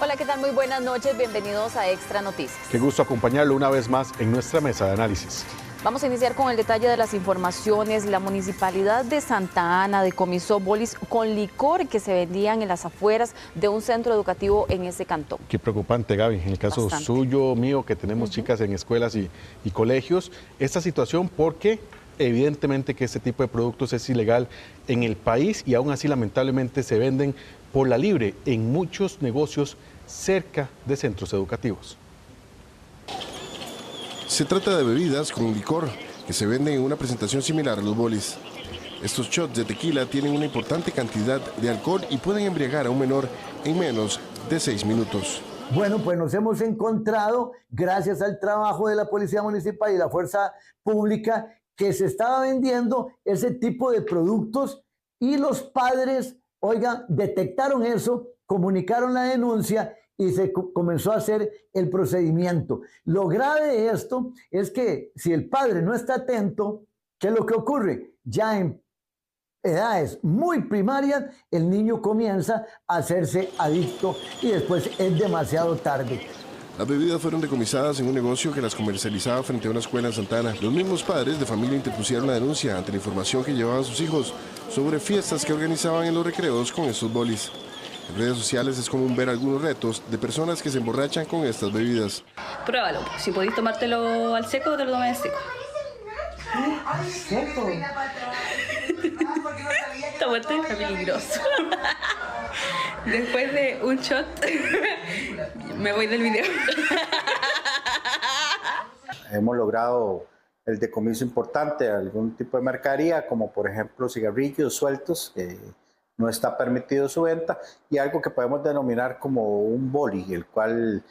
Hola, ¿qué tal? Muy buenas noches, bienvenidos a Extra Noticias. Qué gusto acompañarlo una vez más en nuestra mesa de análisis. Vamos a iniciar con el detalle de las informaciones. La Municipalidad de Santa Ana decomisó bolis con licor que se vendían en las afueras de un centro educativo en ese cantón. Qué preocupante, Gaby, en el caso suyo, mío, que tenemos chicas en escuelas y colegios, esta situación porque evidentemente que este tipo de productos es ilegal en el país y aún así lamentablemente se venden por la libre en muchos negocios cerca de centros educativos. Se trata de bebidas con licor que se venden en una presentación similar a los bolis. Estos shots de tequila tienen una importante cantidad de alcohol y pueden embriagar a un menor en menos de 6 minutos. Bueno, pues nos hemos encontrado, gracias al trabajo de la Policía Municipal y la Fuerza Pública, que se estaba vendiendo ese tipo de productos y los padres, oigan, detectaron eso, comunicaron la denuncia y se comenzó a hacer el procedimiento. Lo grave de esto es que si el padre no está atento, ¿qué es lo que ocurre? Ya en edades muy primarias, el niño comienza a hacerse adicto y después es demasiado tarde. Las bebidas fueron decomisadas en un negocio que las comercializaba frente a una escuela en Santa Ana. Los mismos padres de familia interpusieron la denuncia ante la información que llevaban sus hijos sobre fiestas que organizaban en los recreos con estos bolis. En redes sociales es común ver algunos retos de personas que se emborrachan con estas bebidas. Pruébalo, si podéis tomártelo al seco, te lo tomas al seco. ¿Al seco? Esta vuelta es peligroso. Después de un shot, me voy del video. Hemos logrado el decomiso importante de algún tipo de mercadería, como por ejemplo cigarrillos sueltos, no está permitido su venta, y algo que podemos denominar como un boli, el cual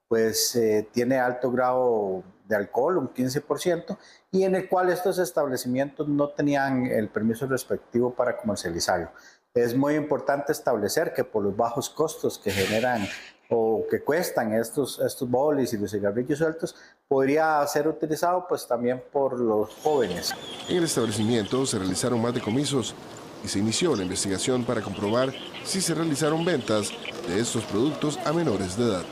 pues tiene alto grado de alcohol, un 15%, y en el cual estos establecimientos no tenían el permiso respectivo para comercializarlo. Es muy importante establecer que por los bajos costos que generan o que cuestan estos bolis y los cigarrillos sueltos, podría ser utilizado pues también por los jóvenes. En el establecimiento se realizaron más decomisos y se inició la investigación para comprobar si se realizaron ventas de estos productos a menores de edad.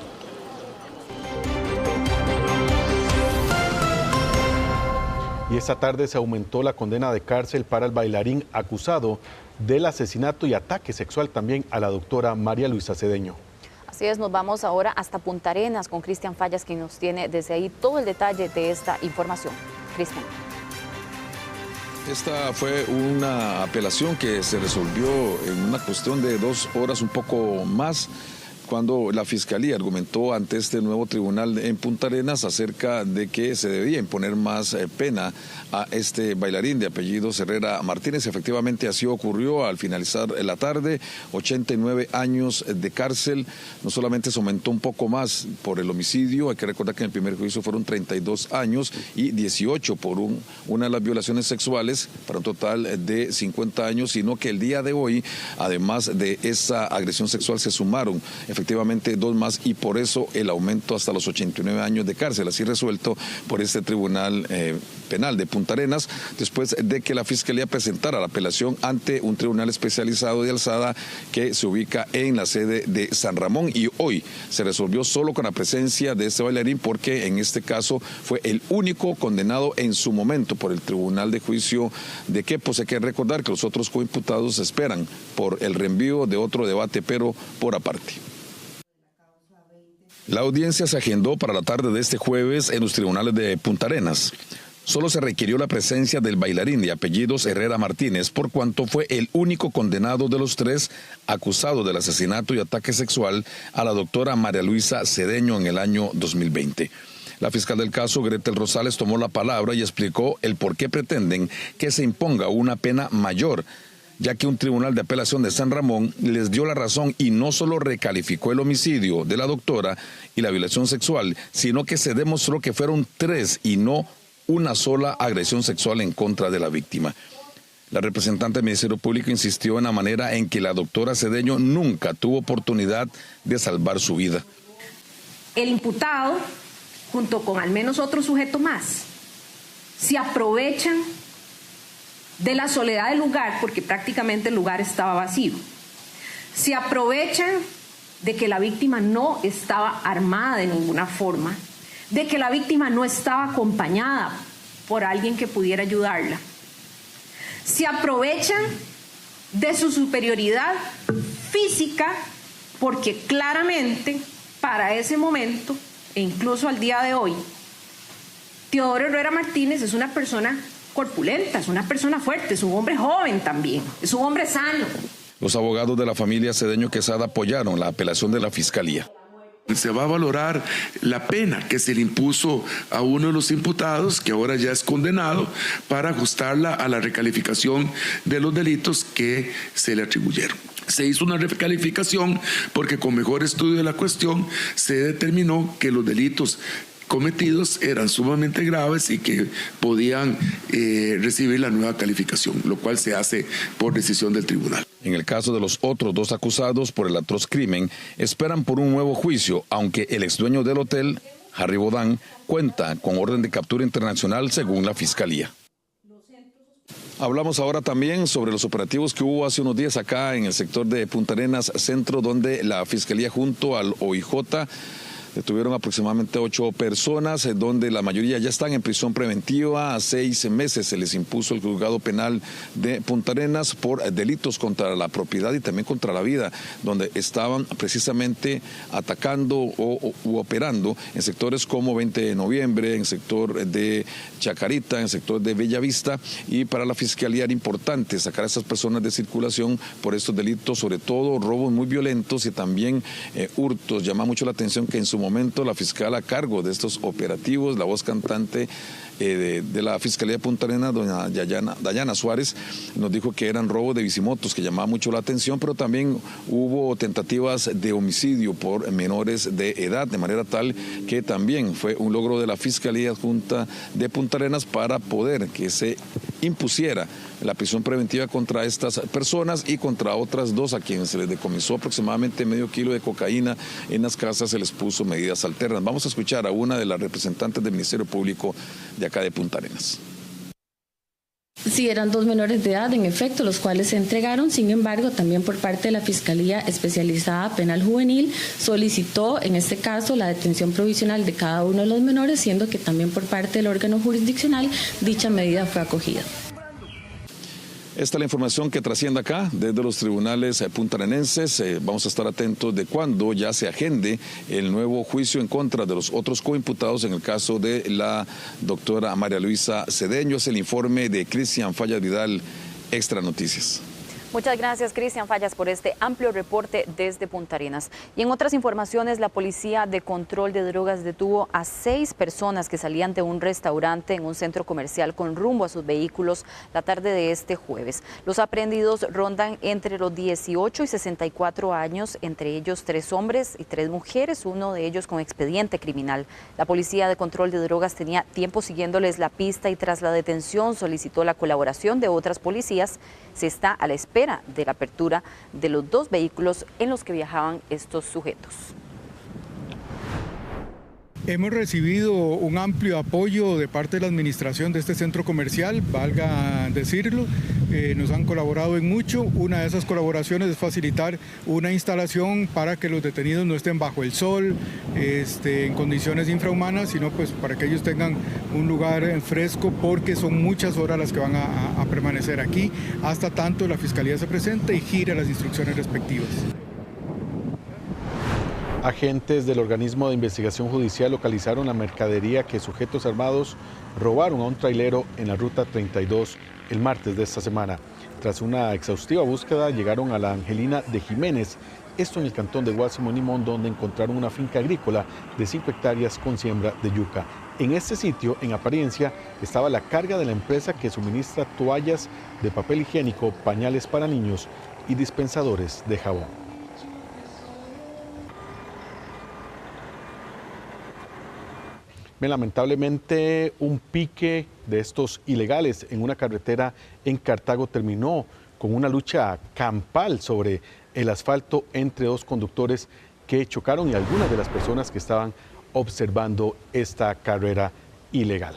Y esta tarde se aumentó la condena de cárcel para el bailarín acusado del asesinato y ataque sexual también a la doctora María Luisa Cedeño. Así es, nos vamos ahora hasta Punta Arenas con Cristian Fallas, quien nos tiene desde ahí todo el detalle de esta información. Cristian. Esta fue una apelación que se resolvió en una cuestión de 2 horas, un poco más, cuando la Fiscalía argumentó ante este nuevo tribunal en Punta Arenas acerca de que se debía imponer más pena a este bailarín de apellido Herrera Martínez. Efectivamente así ocurrió al finalizar la tarde, 89 años de cárcel. No solamente se aumentó un poco más por el homicidio, hay que recordar que en el primer juicio fueron 32 años y 18 por una de las violaciones sexuales, para un total de 50 años, sino que el día de hoy, además de esa agresión sexual, se sumaron efectivamente 2 más y por eso el aumento hasta los 89 años de cárcel, así resuelto por este tribunal penal de Punta Arenas, después de que la Fiscalía presentara la apelación ante un tribunal especializado de alzada que se ubica en la sede de San Ramón, y hoy se resolvió solo con la presencia de este bailarín porque en este caso fue el único condenado en su momento por el Tribunal de Juicio de Quepos. Hay que recordar que los otros coimputados esperan por el reenvío de otro debate, pero por aparte. La audiencia se agendó para la tarde de este jueves en los tribunales de Punta Arenas. Solo se requirió la presencia del bailarín de apellidos Herrera Martínez, por cuanto fue el único condenado de los 3 acusado del asesinato y ataque sexual a la doctora María Luisa Cedeño en el año 2020. La fiscal del caso, Gretel Rosales, tomó la palabra y explicó el por qué pretenden que se imponga una pena mayor, ya que un tribunal de apelación de San Ramón les dio la razón y no solo recalificó el homicidio de la doctora y la violación sexual, sino que se demostró que fueron 3 y no una sola agresión sexual en contra de la víctima. La representante del Ministerio Público insistió en la manera en que la doctora Cedeño nunca tuvo oportunidad de salvar su vida. El imputado, junto con al menos otro sujeto más, se aprovechan de la soledad del lugar, porque prácticamente el lugar estaba vacío. Se aprovechan de que la víctima no estaba armada de ninguna forma, de que la víctima no estaba acompañada por alguien que pudiera ayudarla. Se aprovechan de su superioridad física porque claramente para ese momento e incluso al día de hoy, Teodoro Herrera Martínez es una persona corpulenta, es una persona fuerte, es un hombre joven también, es un hombre sano. Los abogados de la familia Cedeño Quesada apoyaron la apelación de la Fiscalía. Se va a valorar la pena que se le impuso a uno de los imputados, que ahora ya es condenado, para ajustarla a la recalificación de los delitos que se le atribuyeron. Se hizo una recalificación porque con mejor estudio de la cuestión se determinó que los delitos cometidos eran sumamente graves y que podían recibir la nueva calificación, lo cual se hace por decisión del tribunal. En el caso de los otros dos acusados por el atroz crimen, esperan por un nuevo juicio, aunque el exdueño del hotel, Harry Bodán, cuenta con orden de captura internacional según la Fiscalía. Hablamos ahora también sobre los operativos que hubo hace unos días acá en el sector de Punta Arenas Centro, donde la Fiscalía junto al OIJ detuvieron aproximadamente 8 personas, donde la mayoría ya están en prisión preventiva. A 6 meses se les impuso el juzgado penal de Punta Arenas por delitos contra la propiedad y también contra la vida, donde estaban precisamente atacando u operando en sectores como 20 de noviembre, en el sector de Chacarita, en el sector de Bellavista, y para la Fiscalía era importante sacar a esas personas de circulación por estos delitos, sobre todo robos muy violentos y también hurtos. Llama mucho la atención que en su momento la fiscal a cargo de estos operativos, la voz cantante de la Fiscalía de Punta Arenas, doña Dayana Suárez, nos dijo que eran robos de bicimotos, que llamaba mucho la atención, pero también hubo tentativas de homicidio por menores de edad, de manera tal que también fue un logro de la Fiscalía Adjunta de Punta Arenas para poder que se impusiera la prisión preventiva contra estas personas y contra otras 2 a quienes se les decomisó aproximadamente medio kilo de cocaína en las casas, se les puso medidas alternas. Vamos a escuchar a una de las representantes del Ministerio Público de acá de Punta Arenas. Sí, eran 2 menores de edad, en efecto, los cuales se entregaron. Sin embargo, también por parte de la Fiscalía Especializada Penal Juvenil solicitó, en este caso, la detención provisional de cada uno de los menores, siendo que también por parte del órgano jurisdiccional dicha medida fue acogida. Esta es la información que trasciende acá desde los tribunales puntarenenses. Vamos a estar atentos de cuándo ya se agende el nuevo juicio en contra de los otros coimputados en el caso de la doctora María Luisa Cedeño. Es el informe de Cristian Fallas Vidal, Extra Noticias. Muchas gracias, Cristian Fallas, por este amplio reporte desde Punta Arenas. Y en otras informaciones, la Policía de Control de Drogas detuvo a 6 personas que salían de un restaurante en un centro comercial con rumbo a sus vehículos la tarde de este jueves. Los aprehendidos rondan entre los 18 y 64 años, entre ellos 3 hombres y 3 mujeres, uno de ellos con expediente criminal. La Policía de Control de Drogas tenía tiempo siguiéndoles la pista y tras la detención solicitó la colaboración de otras policías. Se está a la espera de la apertura de los 2 vehículos en los que viajaban estos sujetos. Hemos recibido un amplio apoyo de parte de la administración de este centro comercial, valga decirlo. Nos han colaborado en mucho. Una de esas colaboraciones es facilitar una instalación para que los detenidos no estén bajo el sol, en condiciones infrahumanas, sino pues para que ellos tengan un lugar fresco, porque son muchas horas las que van a permanecer aquí, hasta tanto la Fiscalía se presente y gire las instrucciones respectivas. Agentes del organismo de investigación judicial localizaron la mercadería que sujetos armados robaron a un trailero en la ruta 32 el martes de esta semana. Tras una exhaustiva búsqueda llegaron a la Angelina de Jiménez, esto en el cantón de Guásimo Limón, donde encontraron una finca agrícola de 5 hectáreas con siembra de yuca. En este sitio, en apariencia, estaba la carga de la empresa que suministra toallas de papel higiénico, pañales para niños y dispensadores de jabón. Lamentablemente, un pique de estos ilegales en una carretera en Cartago terminó con una lucha campal sobre el asfalto entre 2 conductores que chocaron y algunas de las personas que estaban observando esta carrera ilegal.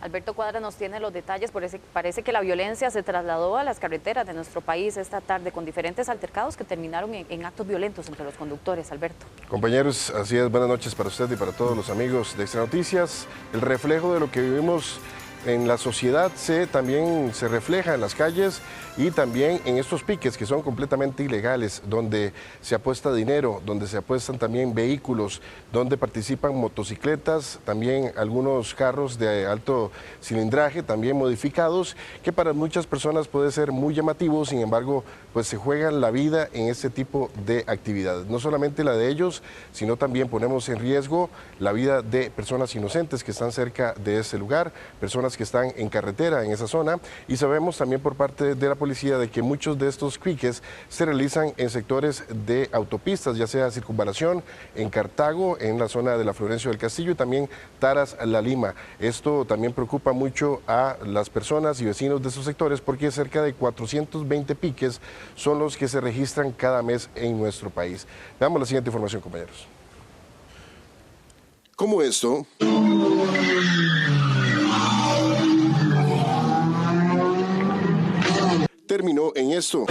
Alberto Cuadra nos tiene los detalles, parece que la violencia se trasladó a las carreteras de nuestro país esta tarde con diferentes altercados que terminaron en actos violentos entre los conductores. Alberto. Compañeros, así es, buenas noches para usted y para todos los amigos de Extra Noticias. El reflejo de lo que vivimos en la sociedad también se refleja en las calles y también en estos piques que son completamente ilegales, donde se apuesta dinero, donde se apuestan también vehículos, donde participan motocicletas, también algunos carros de alto cilindraje, también modificados, que para muchas personas puede ser muy llamativo, sin embargo, pues se juegan la vida en este tipo de actividades. No solamente la de ellos, sino también ponemos en riesgo la vida de personas inocentes que están cerca de ese lugar, personas que están en carretera en esa zona, y sabemos también por parte de la policía de que muchos de estos piques se realizan en sectores de autopistas, ya sea Circunvalación, en Cartago, en la zona de la Florencio del Castillo y también Taras La Lima. Esto también preocupa mucho a las personas y vecinos de esos sectores porque cerca de 420 piques son los que se registran cada mes en nuestro país. Veamos la siguiente información, compañeros. Como esto terminó en esto.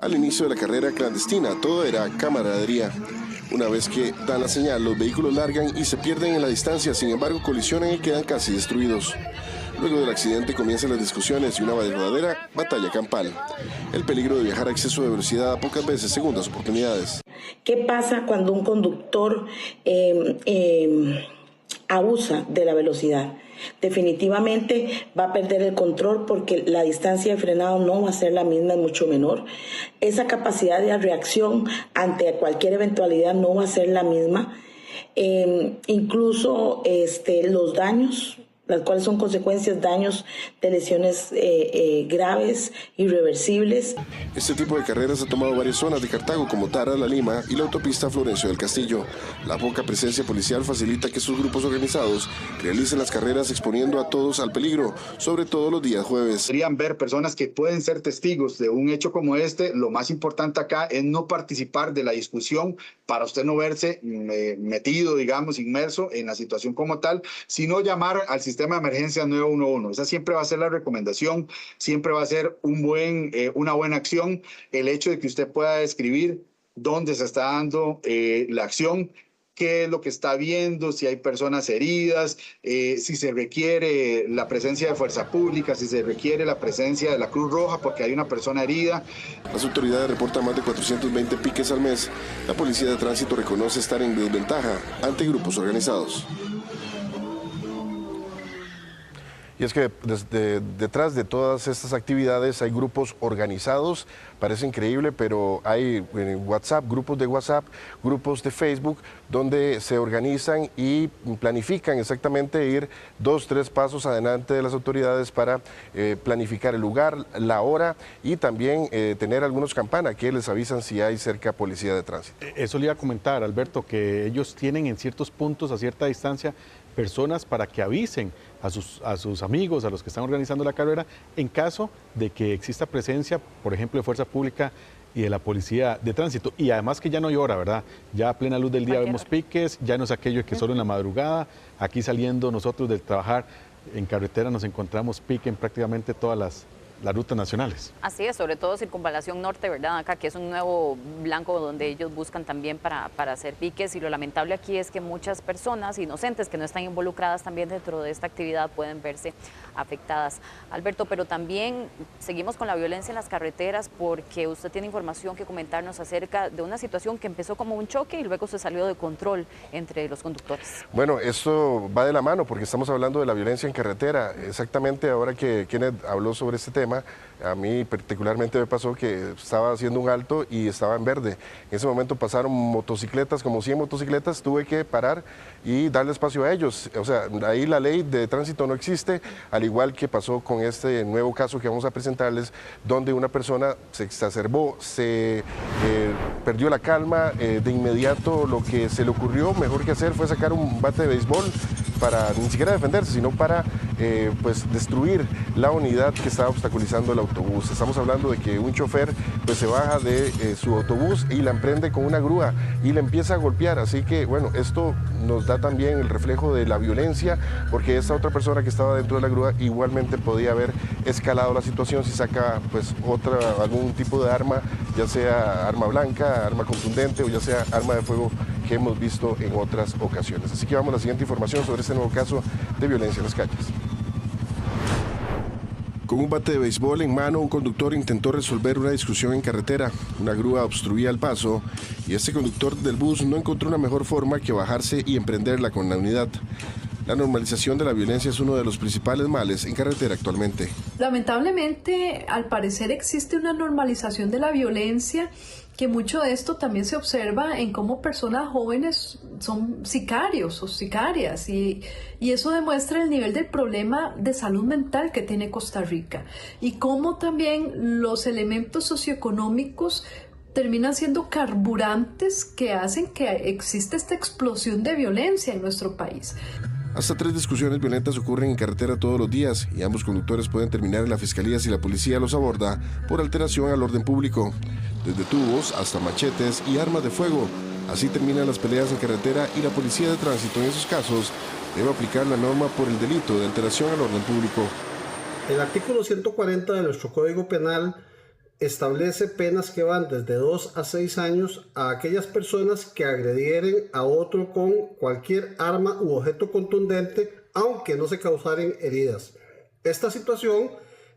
Al inicio de la carrera clandestina, todo era camaradería. Una vez que dan la señal, los vehículos largan y se pierden en la distancia, sin embargo colisionan y quedan casi destruidos. Luego del accidente comienzan las discusiones y una verdadera batalla campal. El peligro de viajar a exceso de velocidad a pocas veces segundas oportunidades. ¿Qué pasa cuando un conductor abusa de la velocidad? Definitivamente va a perder el control porque la distancia de frenado no va a ser la misma, es mucho menor. Esa capacidad de reacción ante cualquier eventualidad no va a ser la misma. Incluso los daños, las cuales son consecuencias, daños de lesiones graves, irreversibles. Este tipo de carreras ha tomado varias zonas de Cartago, como Taras La Lima y la autopista Florencio del Castillo. La poca presencia policial facilita que estos grupos organizados realicen las carreras exponiendo a todos al peligro, sobre todo los días jueves. Podrían ver personas que pueden ser testigos de un hecho como este. Lo más importante acá es no participar de la discusión para usted no verse metido, digamos, inmerso en la situación como tal, sino llamar al sistema de emergencia 911. Esa siempre va a ser la recomendación, siempre va a ser una buena acción el hecho de que usted pueda describir dónde se está dando la acción, qué es lo que está viendo, si hay personas heridas, si se requiere la presencia de fuerza pública, si se requiere la presencia de la Cruz Roja porque hay una persona herida. Las autoridades reportan más de 420 piques al mes. La Policía de Tránsito reconoce estar en desventaja ante grupos organizados. Y es que detrás de todas estas actividades hay grupos organizados, parece increíble, pero hay WhatsApp, grupos de WhatsApp, grupos de Facebook, donde se organizan y planifican exactamente ir 2, 3 pasos adelante de las autoridades para planificar el lugar, la hora y también tener algunos campanas que les avisan si hay cerca policía de tránsito. Eso le iba a comentar, Alberto, que ellos tienen en ciertos puntos, a cierta distancia, personas para que avisen a sus amigos, a los que están organizando la carrera, en caso de que exista presencia, por ejemplo, de fuerza pública y de la policía de tránsito. Y además que ya no hay hora, ¿verdad? Ya a plena luz del día vemos piques, ya no es aquello que solo en la madrugada, aquí saliendo nosotros del trabajar en carretera nos encontramos pique en prácticamente todas las rutas nacionales. Así es, sobre todo Circunvalación Norte, ¿verdad? Acá que es un nuevo blanco donde ellos buscan también para hacer piques, y lo lamentable aquí es que muchas personas inocentes que no están involucradas también dentro de esta actividad pueden verse afectadas. Alberto, pero también seguimos con la violencia en las carreteras porque usted tiene información que comentarnos acerca de una situación que empezó como un choque y luego se salió de control entre los conductores. Bueno, esto va de la mano porque estamos hablando de la violencia en carretera. Exactamente ahora que Kenneth habló sobre este tema, a mí particularmente me pasó que estaba haciendo un alto y estaba en verde. En ese momento pasaron motocicletas, como 100 motocicletas, tuve que parar y darle espacio a ellos. O sea, ahí la ley de tránsito no existe, al igual que pasó con este nuevo caso que vamos a presentarles, donde una persona se exacerbó, se perdió la calma, de inmediato lo que se le ocurrió mejor que hacer fue sacar un bate de béisbol para ni siquiera defenderse, sino para pues destruir la unidad que estaba obstaculizando el autobús. Estamos hablando de que un chofer pues se baja de su autobús y la emprende con una grúa y le empieza a golpear, así que bueno, esto nos da también el reflejo de la violencia, porque esta otra persona que estaba dentro de la grúa igualmente podía haber escalado la situación si saca pues algún tipo de arma, ya sea arma blanca, arma contundente o ya sea arma de fuego que hemos visto en otras ocasiones. Así que vamos a la siguiente información sobre este nuevo caso de violencia en las calles. Con un bate de béisbol en mano, un conductor intentó resolver una discusión en carretera. Una grúa obstruía el paso y este conductor del bus no encontró una mejor forma que bajarse y emprenderla con la unidad. La normalización de la violencia es uno de los principales males en carretera actualmente. Lamentablemente, al parecer existe una normalización de la violencia, que mucho de esto también se observa en cómo personas jóvenes son sicarios o sicarias y eso demuestra el nivel del problema de salud mental que tiene Costa Rica y cómo también los elementos socioeconómicos terminan siendo carburantes que hacen que exista esta explosión de violencia en nuestro país. Hasta 3 discusiones violentas ocurren en carretera todos los días y ambos conductores pueden terminar en la fiscalía si la policía los aborda por alteración al orden público. Desde tubos hasta machetes y armas de fuego. Así terminan las peleas en carretera y la policía de tránsito en esos casos debe aplicar la norma por el delito de alteración al orden público. El artículo 140 de nuestro Código Penal establece penas que van desde 2 a 6 años a aquellas personas que agredieren a otro con cualquier arma u objeto contundente, aunque no se causaren heridas. Esta situación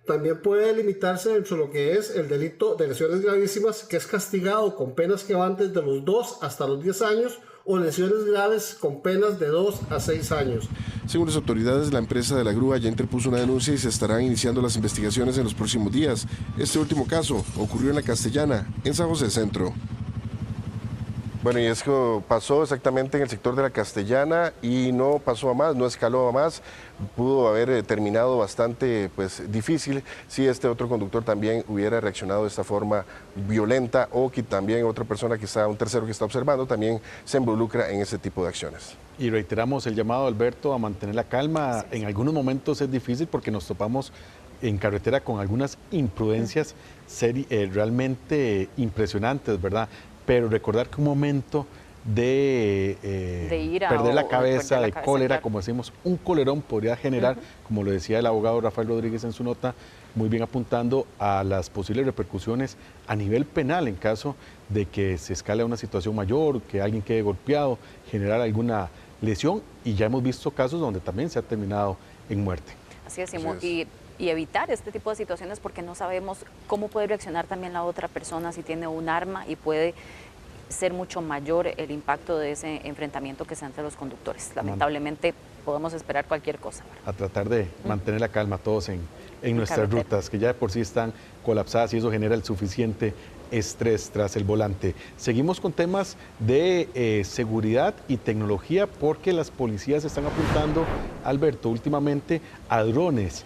también puede limitarse dentro de lo que es el delito de lesiones gravísimas, que es castigado con penas que van desde los 2 hasta los 10 años, o lesiones graves con penas de 2 a 6 años. Según las autoridades, la empresa de la grúa ya interpuso una denuncia y se estarán iniciando las investigaciones en los próximos días. Este último caso ocurrió en La Castellana, en San José Centro. Bueno, y eso pasó exactamente en el sector de La Castellana y no pasó a más, no escaló a más. Pudo haber terminado bastante difícil si este otro conductor también hubiera reaccionado de esta forma violenta o que también otra persona que está, un tercero que está observando, también se involucra en ese tipo de acciones. Y reiteramos el llamado, Alberto, a mantener la calma. En algunos momentos es difícil porque nos topamos en carretera con algunas imprudencias realmente impresionantes, ¿verdad? Pero recordar que un momento de ira perder la cabeza, de cólera, claro, como decimos, un colerón podría generar, como lo decía el abogado Rafael Rodríguez en su nota, muy bien apuntando a las posibles repercusiones a nivel penal en caso de que se escale a una situación mayor, que alguien quede golpeado, generar alguna lesión, y ya hemos visto casos donde también se ha terminado en muerte. Así es, y evitar este tipo de situaciones porque no sabemos cómo puede reaccionar también la otra persona si tiene un arma y puede ser mucho mayor el impacto de ese enfrentamiento que sea entre los conductores. Lamentablemente podemos esperar cualquier cosa. A tratar de mantener la calma todos en nuestras rutas, que ya de por sí están colapsadas y eso genera el suficiente estrés tras el volante. Seguimos con temas de seguridad y tecnología porque las policías están apuntando, Alberto, últimamente a drones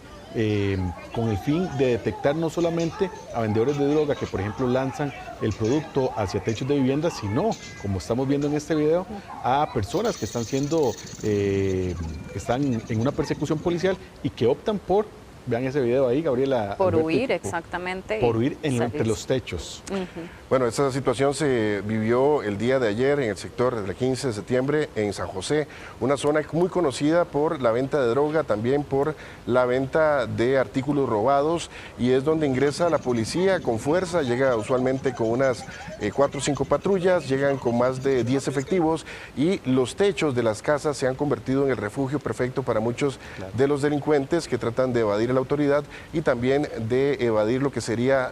con el fin de detectar no solamente a vendedores de droga que, por ejemplo, lanzan el producto hacia techos de vivienda, sino, como estamos viendo en este video, a personas que están están en una persecución policial y que optan por, vean ese video ahí, Gabriela. Por huir, exactamente. Por huir entre los techos. Bueno, esta situación se vivió el día de ayer en el sector del 15 de septiembre en San José, una zona muy conocida por la venta de droga, también por la venta de artículos robados, y es donde ingresa la policía con fuerza, llega usualmente con unas 4 o 5 patrullas, llegan con más de 10 efectivos y los techos de las casas se han convertido en el refugio perfecto para muchos de los delincuentes que tratan de evadir la autoridad y también de evadir lo que sería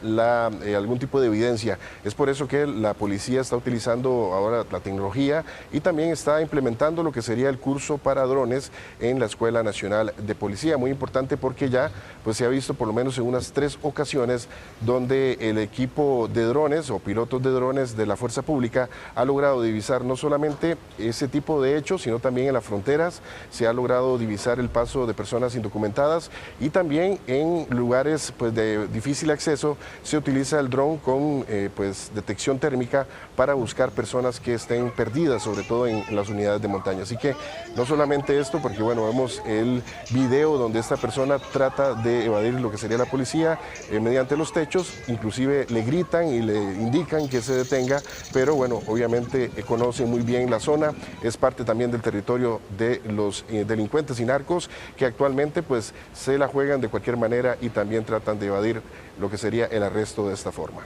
algún tipo de evidencia. Es por eso que la policía está utilizando ahora la tecnología y también está implementando lo que sería el curso para drones en la Escuela Nacional de Policía. Muy importante porque ya se ha visto por lo menos en unas 3 ocasiones donde el equipo de drones o pilotos de drones de la Fuerza Pública ha logrado divisar no solamente ese tipo de hechos, sino también en las fronteras se ha logrado divisar el paso de personas indocumentadas y también también en lugares pues, de difícil acceso se utiliza el dron con pues, detección térmica para buscar personas que estén perdidas, sobre todo en las unidades de montaña. Así que no solamente esto, porque bueno, vemos el video donde esta persona trata de evadir lo que sería la policía mediante los techos, inclusive le gritan y le indican que se detenga, pero bueno, obviamente conocen muy bien la zona, es parte también del territorio de los delincuentes y narcos que actualmente pues se la juegan de cualquier manera y también tratan de evadir lo que sería el arresto de esta forma.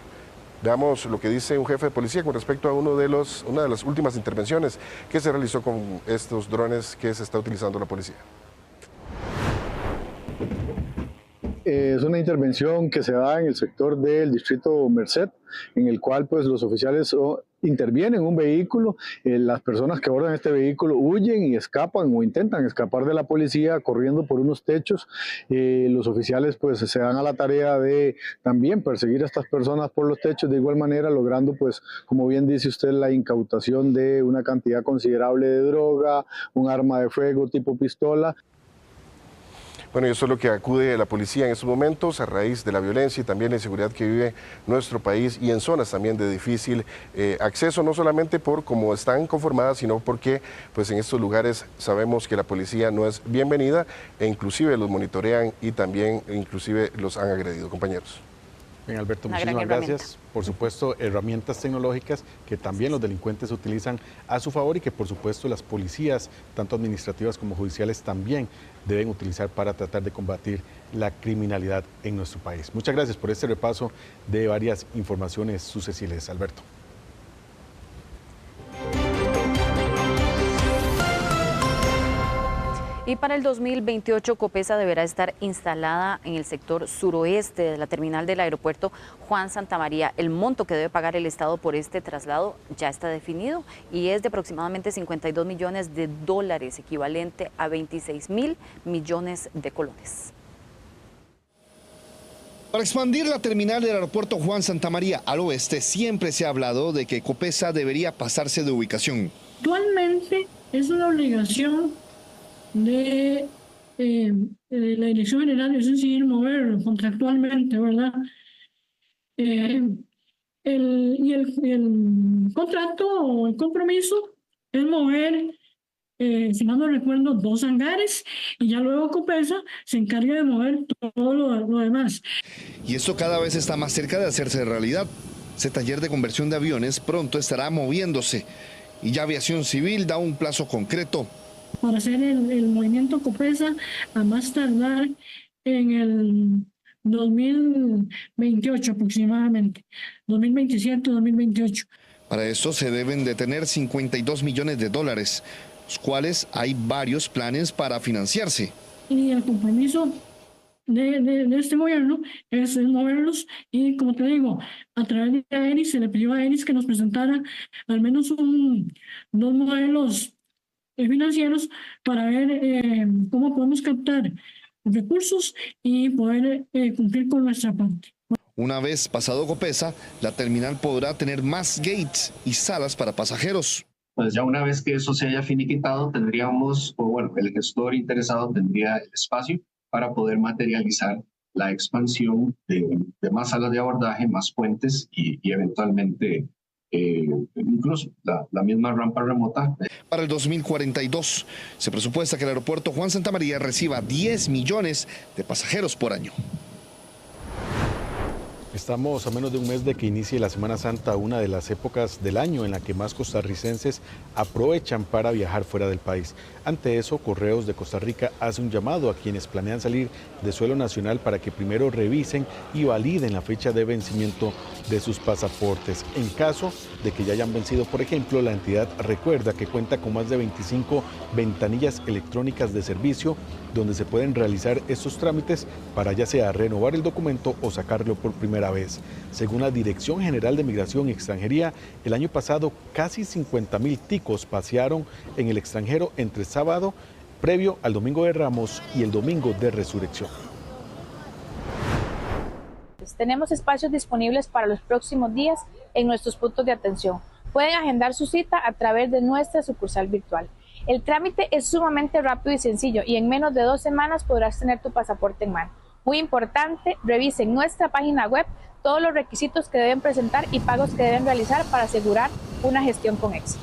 Veamos lo que dice un jefe de policía con respecto a una de las últimas intervenciones que se realizó con estos drones que se está utilizando la policía. Es una intervención que se da en el sector del distrito Merced, en el cual pues los oficiales intervienen en un vehículo, las personas que abordan este vehículo huyen y escapan o intentan escapar de la policía corriendo por unos techos. Los oficiales pues se dan a la tarea de también perseguir a estas personas por los techos, de igual manera logrando pues, como bien dice usted, la incautación de una cantidad considerable de droga, un arma de fuego tipo pistola. Bueno, y eso es lo que acude a la policía en estos momentos a raíz de la violencia y también la inseguridad que vive nuestro país y en zonas también de difícil acceso, no solamente por cómo están conformadas, sino porque pues en estos lugares sabemos que la policía no es bienvenida e inclusive los monitorean y también inclusive los han agredido. Compañeros. Bien, Alberto, muchísimas gracias. Por supuesto, herramientas tecnológicas que también los delincuentes utilizan a su favor y que por supuesto las policías, tanto administrativas como judiciales, también deben utilizar para tratar de combatir la criminalidad en nuestro país. Muchas gracias por este repaso de varias informaciones sucesivas, Alberto. Y para el 2028, Copesa deberá estar instalada en el sector suroeste de la terminal del aeropuerto Juan Santamaría. El monto que debe pagar el Estado por este traslado ya está definido y es de aproximadamente 52 millones de dólares, equivalente a 26.000 millones de colones. Para expandir la terminal del aeropuerto Juan Santamaría al oeste, siempre se ha hablado de que Copesa debería pasarse de ubicación. Actualmente es una obligación de la Dirección General de Aviación Civil moverlo contractualmente, ¿verdad? El contrato o el compromiso es mover, si mal no recuerdo, 2 hangares y ya luego Copesa se encarga de mover todo lo demás. Y esto cada vez está más cerca de hacerse realidad. Ese taller de conversión de aviones pronto estará moviéndose y ya Aviación Civil da un plazo concreto. Para hacer el movimiento Copesa a más tardar en el 2028 aproximadamente, 2027-2028. Para eso se deben de tener 52 millones de dólares, los cuales hay varios planes para financiarse. Y el compromiso de este gobierno es moverlos y, como te digo, a través de Aeris se le pidió a Aeris que nos presentara al menos 2 modelos financieros para ver cómo podemos captar recursos y poder cumplir con nuestra parte. Una vez pasado Copesa, la terminal podrá tener más gates y salas para pasajeros. Pues ya una vez que eso se haya finiquitado, tendríamos, o bueno, el gestor interesado tendría el espacio para poder materializar la expansión de más salas de abordaje, más puentes y eventualmente incluso la misma rampa remota. Para el 2042 se presupuesta que el aeropuerto Juan Santamaría reciba 10 millones de pasajeros por año. Estamos a menos de un mes de que inicie la Semana Santa, una de las épocas del año en la que más costarricenses aprovechan para viajar fuera del país. Ante eso, Correos de Costa Rica hace un llamado a quienes planean salir de suelo nacional para que primero revisen y validen la fecha de vencimiento de sus pasaportes. En caso de que ya hayan vencido, por ejemplo, la entidad recuerda que cuenta con más de 25 ventanillas electrónicas de servicio donde se pueden realizar estos trámites para ya sea renovar el documento o sacarlo por primera vez. Según la Dirección General de Migración y Extranjería, el año pasado casi 50.000 ticos pasearon en el extranjero entre sábado previo al Domingo de Ramos y el Domingo de Resurrección. Tenemos espacios disponibles para los próximos días en nuestros puntos de atención. Pueden agendar su cita a través de nuestra sucursal virtual. El trámite es sumamente rápido y sencillo y en menos de 2 semanas podrás tener tu pasaporte en mano. Muy importante, revisen nuestra página web todos los requisitos que deben presentar y pagos que deben realizar para asegurar una gestión con éxito.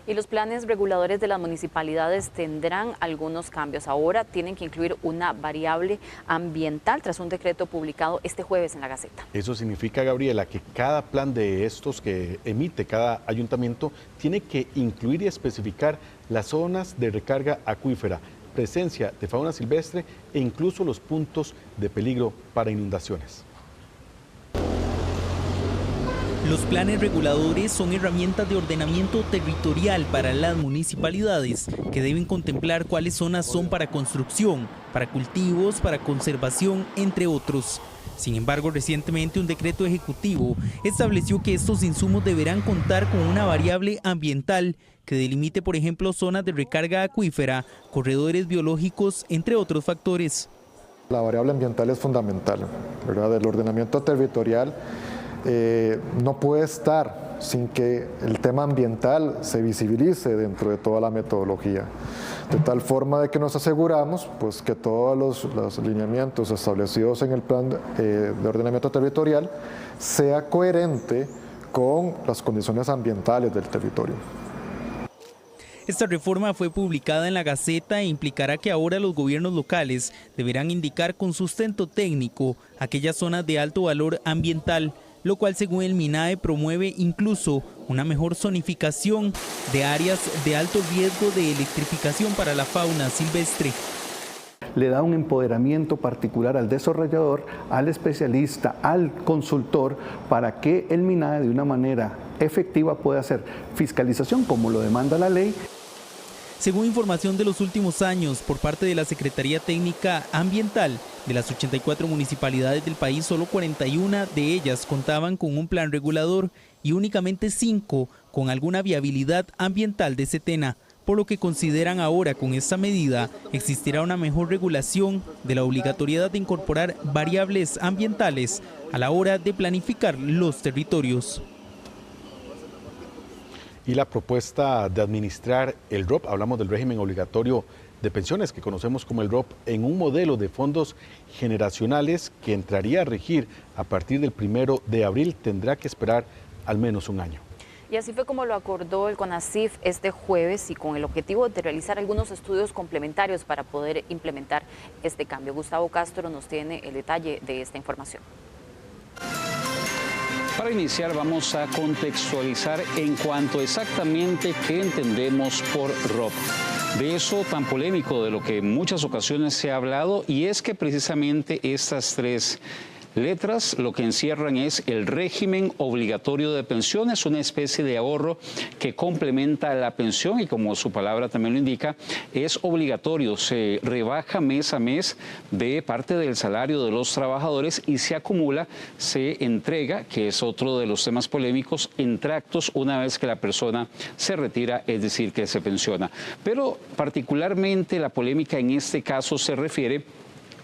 Y los planes reguladores de las municipalidades tendrán algunos cambios. Ahora tienen que incluir una variable ambiental tras un decreto publicado este jueves en la Gaceta. Eso significa, Gabriela, que cada plan de estos que emite cada ayuntamiento tiene que incluir y especificar las zonas de recarga acuífera, presencia de fauna silvestre e incluso los puntos de peligro para inundaciones. Los planes reguladores son herramientas de ordenamiento territorial para las municipalidades que deben contemplar cuáles zonas son para construcción, para cultivos, para conservación, entre otros. Sin embargo, recientemente un decreto ejecutivo estableció que estos insumos deberán contar con una variable ambiental que delimite, por ejemplo, zonas de recarga acuífera, corredores biológicos, entre otros factores. La variable ambiental es fundamental, ¿verdad? El ordenamiento territorial no puede estar sin que el tema ambiental se visibilice dentro de toda la metodología, de tal forma de que nos aseguramos pues, que todos los lineamientos establecidos en el plan de ordenamiento territorial sea coherente con las condiciones ambientales del territorio. Esta reforma fue publicada en la Gaceta e implicará que ahora los gobiernos locales deberán indicar con sustento técnico aquellas zonas de alto valor ambiental, lo cual según el MINAE promueve incluso una mejor zonificación de áreas de alto riesgo de electrificación para la fauna silvestre. Le da un empoderamiento particular al desarrollador, al especialista, al consultor, para que el MINAE de una manera efectiva pueda hacer fiscalización como lo demanda la ley. Según información de los últimos años por parte de la Secretaría Técnica Ambiental, de las 84 municipalidades del país, solo 41 de ellas contaban con un plan regulador y únicamente 5 con alguna viabilidad ambiental de Setena, por lo que consideran ahora con esta medida existirá una mejor regulación de la obligatoriedad de incorporar variables ambientales a la hora de planificar los territorios. Y la propuesta de administrar el ROP, hablamos del régimen obligatorio de pensiones que conocemos como el ROP, en un modelo de fondos generacionales que entraría a regir a partir del 1 de abril, tendrá que esperar al menos un año. Y así fue como lo acordó el CONACYT este jueves y con el objetivo de realizar algunos estudios complementarios para poder implementar este cambio. Gustavo Castro nos tiene el detalle de esta información. Para iniciar vamos a contextualizar en cuanto exactamente qué entendemos por ROP. De eso tan polémico de lo que en muchas ocasiones se ha hablado, y es que precisamente estas tres letras lo que encierran es el régimen obligatorio de pensiones, una especie de ahorro que complementa la pensión y, como su palabra también lo indica, es obligatorio, se rebaja mes a mes de parte del salario de los trabajadores y se acumula, se entrega, que es otro de los temas polémicos, en tractos una vez que la persona se retira, es decir, que se pensiona. Pero particularmente la polémica en este caso se refiere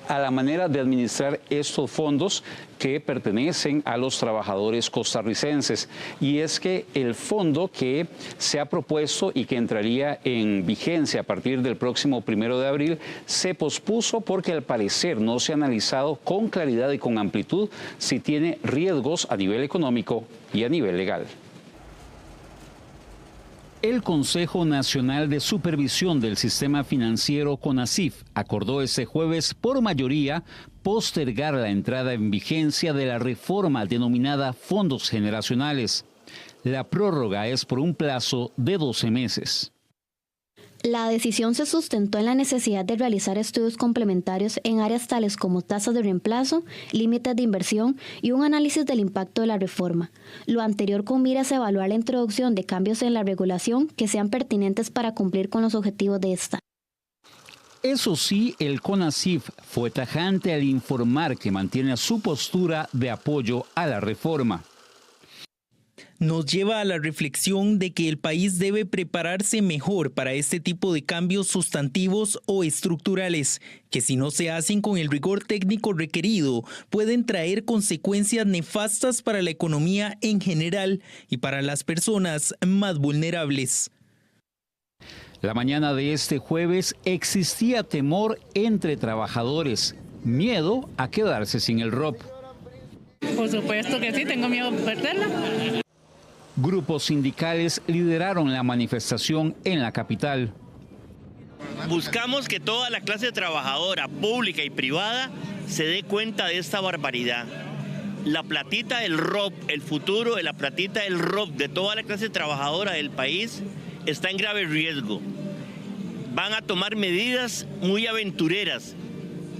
a la manera de administrar estos fondos que pertenecen a los trabajadores costarricenses. Y es que el fondo que se ha propuesto y que entraría en vigencia a partir del próximo 1 de abril se pospuso porque al parecer no se ha analizado con claridad y con amplitud si tiene riesgos a nivel económico y a nivel legal. El Consejo Nacional de Supervisión del Sistema Financiero CONACYT acordó este jueves por mayoría postergar la entrada en vigencia de la reforma denominada Fondos Generacionales. La prórroga es por un plazo de 12 meses. La decisión se sustentó en la necesidad de realizar estudios complementarios en áreas tales como tasas de reemplazo, límites de inversión y un análisis del impacto de la reforma. Lo anterior con miras a evaluar la introducción de cambios en la regulación que sean pertinentes para cumplir con los objetivos de esta. Eso sí, el CONACYT fue tajante al informar que mantiene su postura de apoyo a la reforma. Nos lleva a la reflexión de que el país debe prepararse mejor para este tipo de cambios sustantivos o estructurales, que si no se hacen con el rigor técnico requerido, pueden traer consecuencias nefastas para la economía en general y para las personas más vulnerables. La mañana de este jueves existía temor entre trabajadores, miedo a quedarse sin el ROP. Por supuesto que sí, tengo miedo de perderla. Grupos sindicales lideraron la manifestación en la capital. Buscamos que toda la clase trabajadora, pública y privada, se dé cuenta de esta barbaridad. La platita del ROP, el futuro de la platita del ROP de toda la clase trabajadora del país está en grave riesgo. Van a tomar medidas muy aventureras,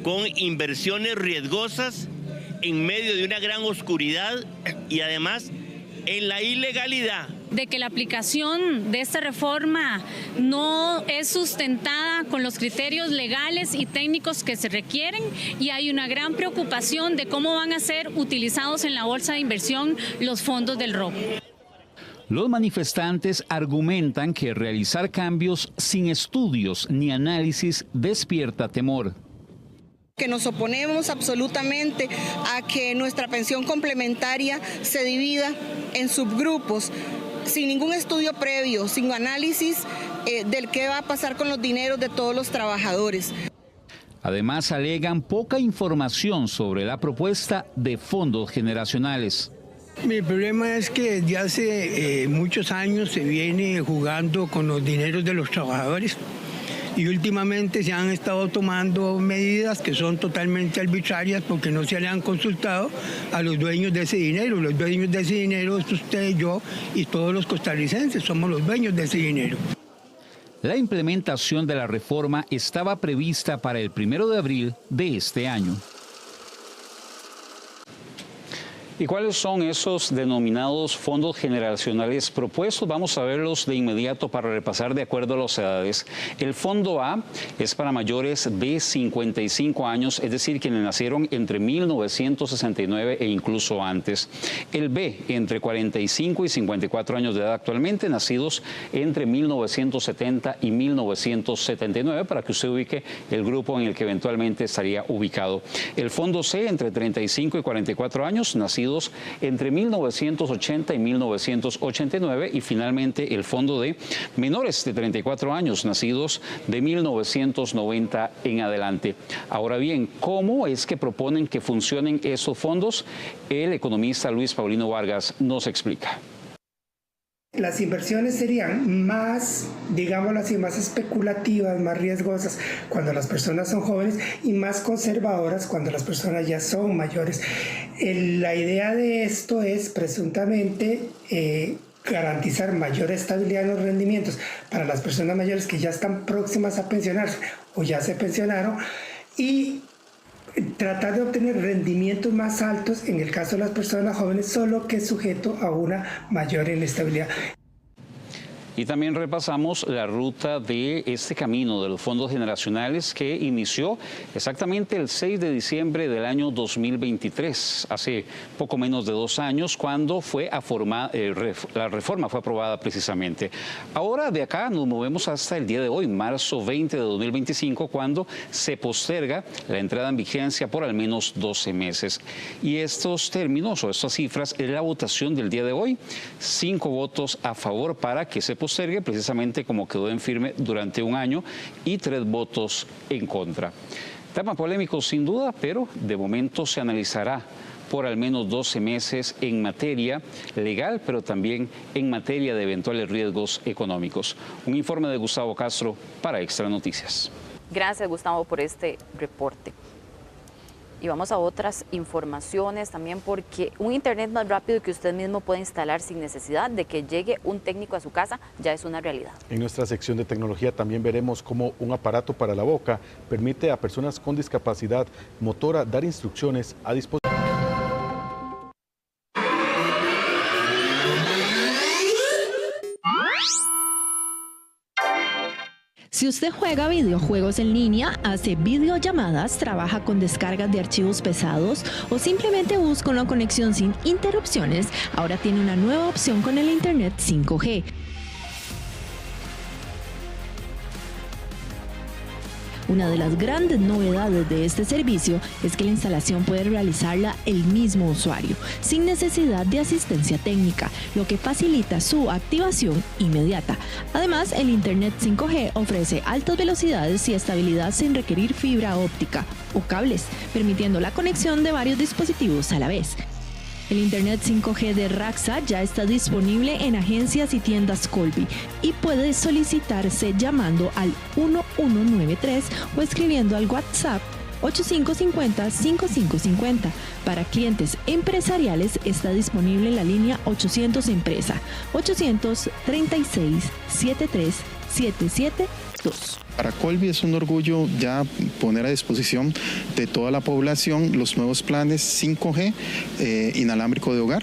con inversiones riesgosas en medio de una gran oscuridad y además en la ilegalidad. De que la aplicación de esta reforma no es sustentada con los criterios legales y técnicos que se requieren, y hay una gran preocupación de cómo van a ser utilizados en la bolsa de inversión los fondos del ROP. Los manifestantes argumentan que realizar cambios sin estudios ni análisis despierta temor. Que nos oponemos absolutamente a que nuestra pensión complementaria se divida en subgrupos, sin ningún estudio previo, sin análisis del qué va a pasar con los dineros de todos los trabajadores. Además, alegan poca información sobre la propuesta de fondos generacionales. Mi problema es que desde hace muchos años se viene jugando con los dineros de los trabajadores. Y últimamente se han estado tomando medidas que son totalmente arbitrarias porque no se le han consultado a los dueños de ese dinero. Los dueños de ese dinero es usted, yo y todos los costarricenses, somos los dueños de ese dinero. La implementación de la reforma estaba prevista para el 1 de abril de este año. ¿Y cuáles son esos denominados fondos generacionales propuestos? Vamos a verlos de inmediato para repasar de acuerdo a las edades. El fondo A es para mayores de 55 años, es decir, quienes nacieron entre 1969 e incluso antes. El B, entre 45 y 54 años de edad actualmente, nacidos entre 1970 y 1979, para que usted ubique el grupo en el que eventualmente estaría ubicado. El fondo C, entre 35 y 44 años, nacidos entre 1980 y 1989, y finalmente el fondo de menores de 34 años, nacidos de 1990 en adelante. Ahora bien, ¿cómo es que proponen que funcionen esos fondos? El economista Luis Paulino Vargas nos explica. Las inversiones serían más, digámoslo así, más especulativas, más riesgosas cuando las personas son jóvenes y más conservadoras cuando las personas ya son mayores. La idea de esto es presuntamente garantizar mayor estabilidad en los rendimientos para las personas mayores que ya están próximas a pensionarse o ya se pensionaron, y tratar de obtener rendimientos más altos en el caso de las personas jóvenes, solo que sujeto a una mayor inestabilidad. Y también repasamos la ruta de este camino de los fondos generacionales que inició exactamente el 6 de diciembre del año 2023, hace poco menos de 2 años, cuando la reforma fue aprobada precisamente. Ahora de acá nos movemos hasta el día de hoy, marzo 20 de 2025, cuando se posterga la entrada en vigencia por al menos 12 meses. Y estos términos o estas cifras es la votación del día de hoy: 5 votos a favor para que se postergue, precisamente como quedó en firme durante un año, y 3 votos en contra. Tema polémico sin duda, pero de momento se analizará por al menos 12 meses en materia legal, pero también en materia de eventuales riesgos económicos. Un informe de Gustavo Castro para Extra Noticias. Gracias, Gustavo, por este reporte. Y vamos a otras informaciones también, porque un internet más rápido que usted mismo puede instalar sin necesidad de que llegue un técnico a su casa ya es una realidad. En nuestra sección de tecnología también veremos cómo un aparato para la boca permite a personas con discapacidad motora dar instrucciones a dispositivos. Si usted juega videojuegos en línea, hace videollamadas, trabaja con descargas de archivos pesados o simplemente busca una conexión sin interrupciones, ahora tiene una nueva opción con el Internet 5G. Una de las grandes novedades de este servicio es que la instalación puede realizarla el mismo usuario, sin necesidad de asistencia técnica, lo que facilita su activación inmediata. Además, el Internet 5G ofrece altas velocidades y estabilidad sin requerir fibra óptica o cables, permitiendo la conexión de varios dispositivos a la vez. El Internet 5G de Raxa ya está disponible en agencias y tiendas Colby y puede solicitarse llamando al 1193 o escribiendo al WhatsApp 8550-5550. Para clientes empresariales está disponible la línea 800 Empresa, 836-73-772. Para Colby es un orgullo ya poner a disposición de toda la población los nuevos planes 5G inalámbrico de hogar.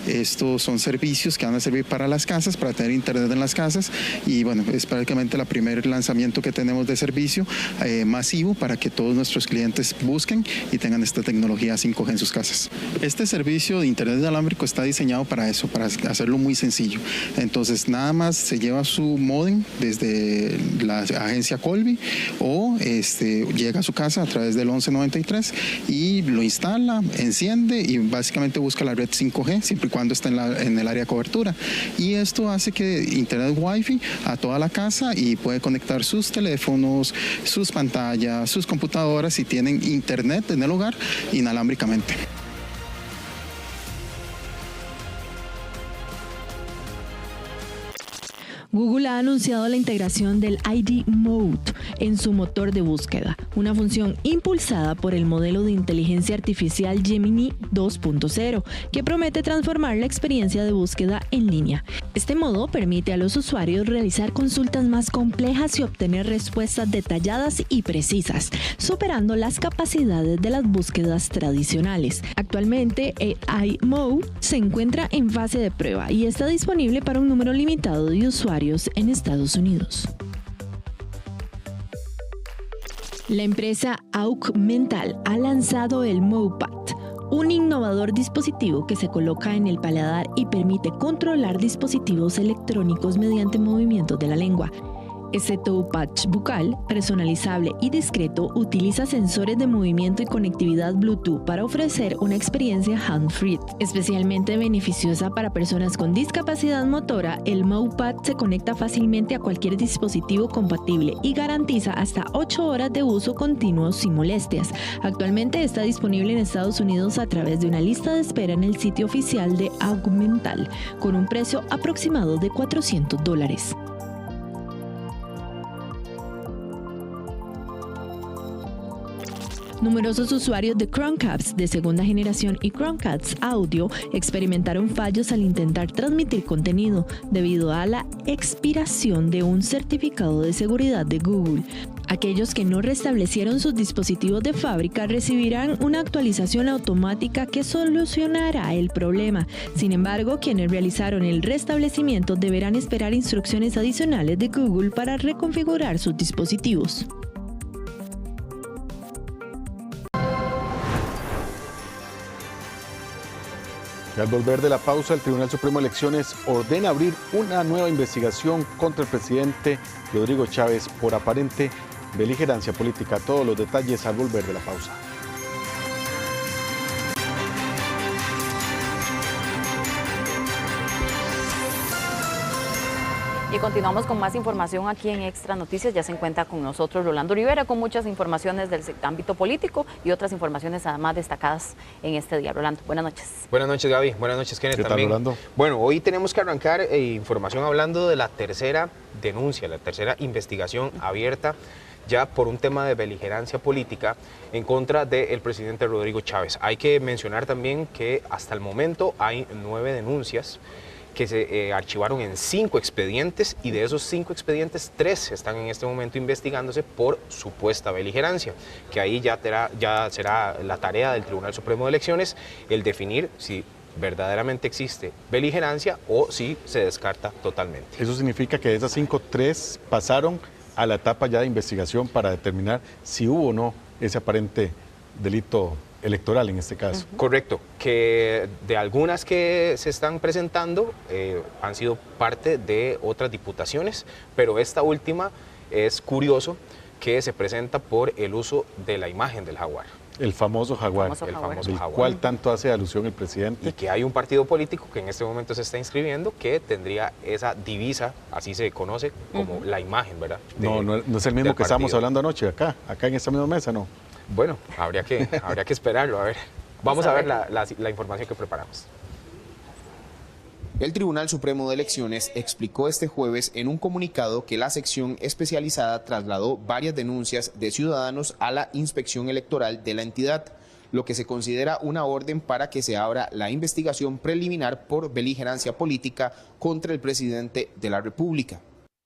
Estos son servicios que van a servir para las casas, para tener internet en las casas, y bueno, es prácticamente el primer lanzamiento que tenemos de servicio masivo para que todos nuestros clientes busquen y tengan esta tecnología 5G en sus casas. Este servicio de internet inalámbrico está diseñado para eso, para hacerlo muy sencillo. Entonces nada más se lleva su módem desde la agencia Colby o llega a su casa a través del 1193 y lo instala, enciende y básicamente busca la red 5G siempre y cuando está en el área de cobertura, y esto hace que internet wifi a toda la casa y puede conectar sus teléfonos, sus pantallas, sus computadoras si tienen internet en el hogar inalámbricamente. Google ha anunciado la integración del ID Mode en su motor de búsqueda, una función impulsada por el modelo de inteligencia artificial Gemini 2.0, que promete transformar la experiencia de búsqueda en línea. Este modo permite a los usuarios realizar consultas más complejas y obtener respuestas detalladas y precisas, superando las capacidades de las búsquedas tradicionales. Actualmente, el ID Mode se encuentra en fase de prueba y está disponible para un número limitado de usuarios en Estados Unidos. La empresa Augmental ha lanzado el MoPad, un innovador dispositivo que se coloca en el paladar y permite controlar dispositivos electrónicos mediante movimientos de la lengua. Este touchpad bucal, personalizable y discreto, utiliza sensores de movimiento y conectividad Bluetooth para ofrecer una experiencia hand-free. Especialmente beneficiosa para personas con discapacidad motora, el MoPad se conecta fácilmente a cualquier dispositivo compatible y garantiza hasta 8 horas de uso continuo sin molestias. Actualmente está disponible en Estados Unidos a través de una lista de espera en el sitio oficial de Augmental, con un precio aproximado de $400. Numerosos usuarios de Chromecast de segunda generación y Chromecast Audio experimentaron fallos al intentar transmitir contenido debido a la expiración de un certificado de seguridad de Google. Aquellos que no restablecieron sus dispositivos de fábrica recibirán una actualización automática que solucionará el problema. Sin embargo, quienes realizaron el restablecimiento deberán esperar instrucciones adicionales de Google para reconfigurar sus dispositivos. Y al volver de la pausa, el Tribunal Supremo de Elecciones ordena abrir una nueva investigación contra el presidente Rodrigo Chávez por aparente beligerancia política. Todos los detalles al volver de la pausa. Y continuamos con más información aquí en Extra Noticias. Ya se encuentra con nosotros Rolando Rivera con muchas informaciones del ámbito político y otras informaciones además destacadas en este día. Rolando, buenas noches. Buenas noches, Gaby. Buenas noches, Kenneth. ¿Qué tal, también. Rolando? Bueno, hoy tenemos que arrancar información hablando de la tercera denuncia, la tercera investigación abierta ya por un tema de beligerancia política en contra del presidente Rodrigo Chávez. Hay que mencionar también que hasta el momento hay 9 denuncias que se archivaron en 5 expedientes, y de esos 5 expedientes 3 están en este momento investigándose por supuesta beligerancia, que ahí ya será la tarea del Tribunal Supremo de Elecciones el definir si verdaderamente existe beligerancia o si se descarta totalmente. Eso significa que de esas 5, 3 pasaron a la etapa ya de investigación para determinar si hubo o no ese aparente delito electoral en este caso. Correcto, que de algunas que se están presentando han sido parte de otras diputaciones, pero esta última es curioso que se presenta por el uso de la imagen del jaguar. El famoso jaguar, el famoso jaguar. ¿Cuál tanto hace alusión el presidente? Y que hay un partido político que en este momento se está inscribiendo que tendría esa divisa, así se conoce, como la imagen, ¿verdad? No es el mismo que estábamos hablando anoche, acá en esta misma mesa, ¿no? Bueno, habría que esperarlo, a ver. Vamos a ver la información que preparamos. El Tribunal Supremo de Elecciones explicó este jueves en un comunicado que la sección especializada trasladó varias denuncias de ciudadanos a la inspección electoral de la entidad, lo que se considera una orden para que se abra la investigación preliminar por beligerancia política contra el presidente de la República.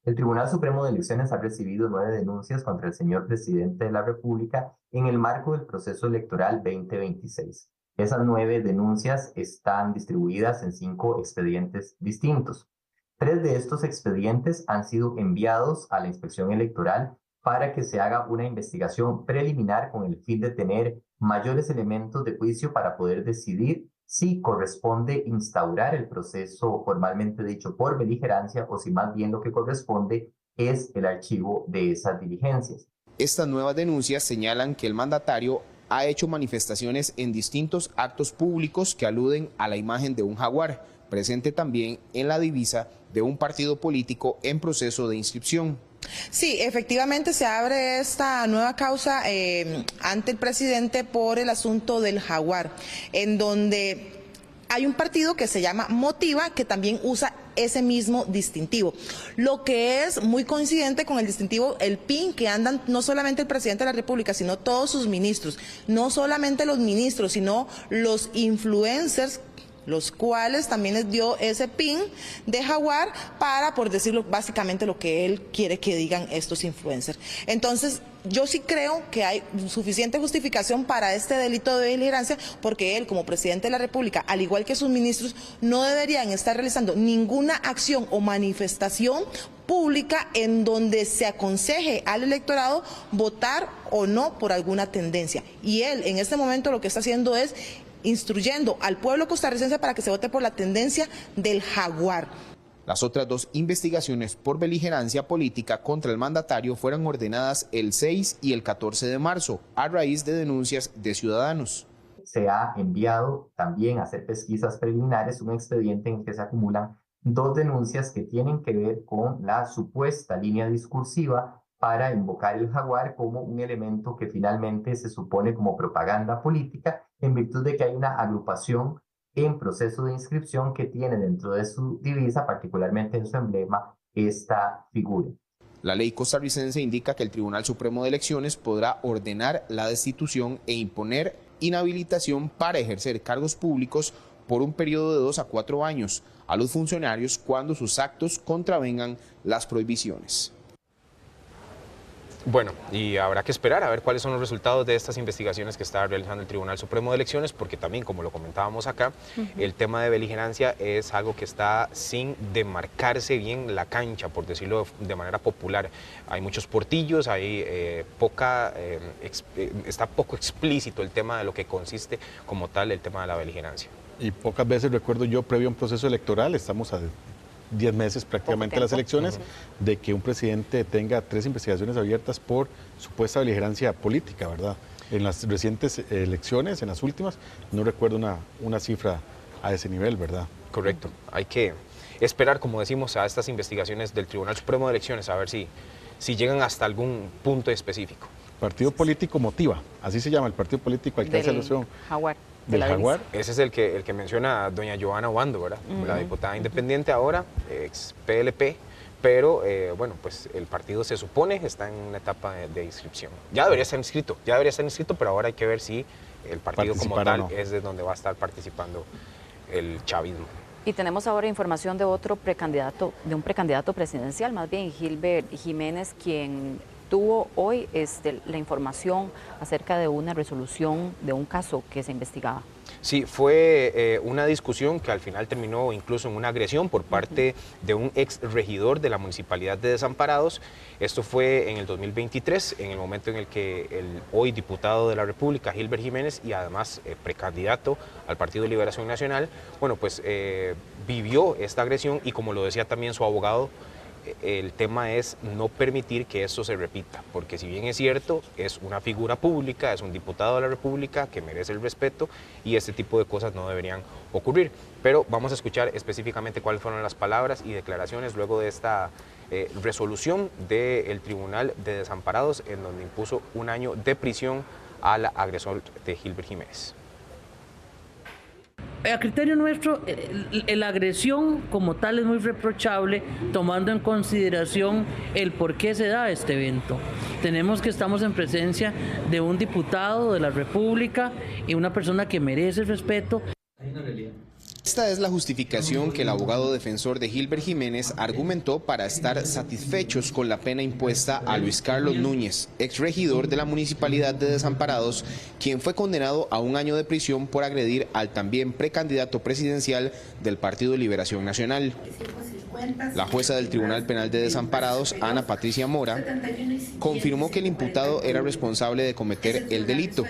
El Tribunal Supremo de Elecciones ha recibido 9 denuncias contra el señor presidente de la República en el marco del proceso electoral 2026. Esas 9 denuncias están distribuidas en 5 expedientes distintos. 3 de estos expedientes han sido enviados a la inspección electoral para que se haga una investigación preliminar con el fin de tener mayores elementos de juicio para poder decidir si corresponde instaurar el proceso formalmente dicho por beligerancia o si más bien lo que corresponde es el archivo de esas diligencias. Estas nuevas denuncias señalan que el mandatario ha hecho manifestaciones en distintos actos públicos que aluden a la imagen de un jaguar, presente también en la divisa de un partido político en proceso de inscripción. Sí, efectivamente se abre esta nueva causa ante el presidente por el asunto del jaguar, en donde hay un partido que se llama Motiva, que también usa ese mismo distintivo, lo que es muy coincidente con el distintivo, el PIN, que andan no solamente el presidente de la República, sino todos sus ministros, no solamente los ministros, sino los influencers, los cuales también les dio ese PIN de jaguar para, por decirlo, básicamente lo que él quiere que digan estos influencers. Entonces, yo sí creo que hay suficiente justificación para este delito de beligerancia, porque él, como presidente de la República, al igual que sus ministros, no deberían estar realizando ninguna acción o manifestación pública en donde se aconseje al electorado votar o no por alguna tendencia. Y él, en este momento, lo que está haciendo es instruyendo al pueblo costarricense para que se vote por la tendencia del jaguar. Las otras 2 investigaciones por beligerancia política contra el mandatario fueron ordenadas el 6 y el 14 de marzo, a raíz de denuncias de ciudadanos. Se ha enviado también a hacer pesquisas preliminares un expediente en el que se acumulan 2 denuncias que tienen que ver con la supuesta línea discursiva para invocar el jaguar como un elemento que finalmente se supone como propaganda política, en virtud de que hay una agrupación en proceso de inscripción que tiene dentro de su divisa, particularmente en su emblema, esta figura. La ley costarricense indica que el Tribunal Supremo de Elecciones podrá ordenar la destitución e imponer inhabilitación para ejercer cargos públicos por un periodo de 2 a 4 años a los funcionarios cuando sus actos contravengan las prohibiciones. Bueno, y habrá que esperar a ver cuáles son los resultados de estas investigaciones que está realizando el Tribunal Supremo de Elecciones, porque también, como lo comentábamos acá, el tema de beligerancia es algo que está sin demarcarse bien la cancha, por decirlo de manera popular. Hay muchos portillos, hay está poco explícito el tema de lo que consiste como tal el tema de la beligerancia. Y pocas veces recuerdo yo, previo a un proceso electoral, estamos a 10 meses prácticamente las elecciones, de que un presidente tenga 3 investigaciones abiertas por supuesta beligerancia política, ¿verdad? En las recientes elecciones, en las últimas, no recuerdo una cifra a ese nivel, ¿verdad? Correcto. Hay que esperar, como decimos, a estas investigaciones del Tribunal Supremo de Elecciones, a ver si llegan hasta algún punto específico. Partido político Motiva, así se llama el partido político al que hace alusión. Jaguar. ¿Del jaguar? Ese es el que menciona doña Johanna Obando, ¿verdad? La diputada independiente ahora, ex PLP, pero bueno, pues el partido se supone está en una etapa de inscripción. Ya debería estar inscrito, pero ahora hay que ver si el partido como tal es de donde va a estar participando el chavismo. Y tenemos ahora información de otro precandidato, de un precandidato presidencial, más bien Gilbert Jiménez, quien tuvo hoy la información acerca de una resolución de un caso que se investigaba. Sí, fue una discusión que al final terminó incluso en una agresión por parte de un ex regidor de la Municipalidad de Desamparados. Esto fue en el 2023, en el momento en el que el hoy diputado de la República, Gilbert Jiménez, y además precandidato al Partido de Liberación Nacional, bueno, pues vivió esta agresión y, como lo decía también su abogado, el tema es no permitir que esto se repita, porque si bien es cierto, es una figura pública, es un diputado de la República que merece el respeto y este tipo de cosas no deberían ocurrir. Pero vamos a escuchar específicamente cuáles fueron las palabras y declaraciones luego de esta resolución del Tribunal de Desamparados, en donde impuso 1 año de prisión al agresor de Gilbert Jiménez. A criterio nuestro, la agresión como tal es muy reprochable, tomando en consideración el por qué se da este evento. Estamos en presencia de un diputado de la República y una persona que merece respeto. Esta es la justificación que el abogado defensor de Gilbert Jiménez argumentó para estar satisfechos con la pena impuesta a Luis Carlos Núñez, exregidor de la Municipalidad de Desamparados, quien fue condenado a 1 año de prisión por agredir al también precandidato presidencial del Partido Liberación Nacional. La jueza del Tribunal Penal de Desamparados, Ana Patricia Mora, confirmó que el imputado era responsable de cometer el delito.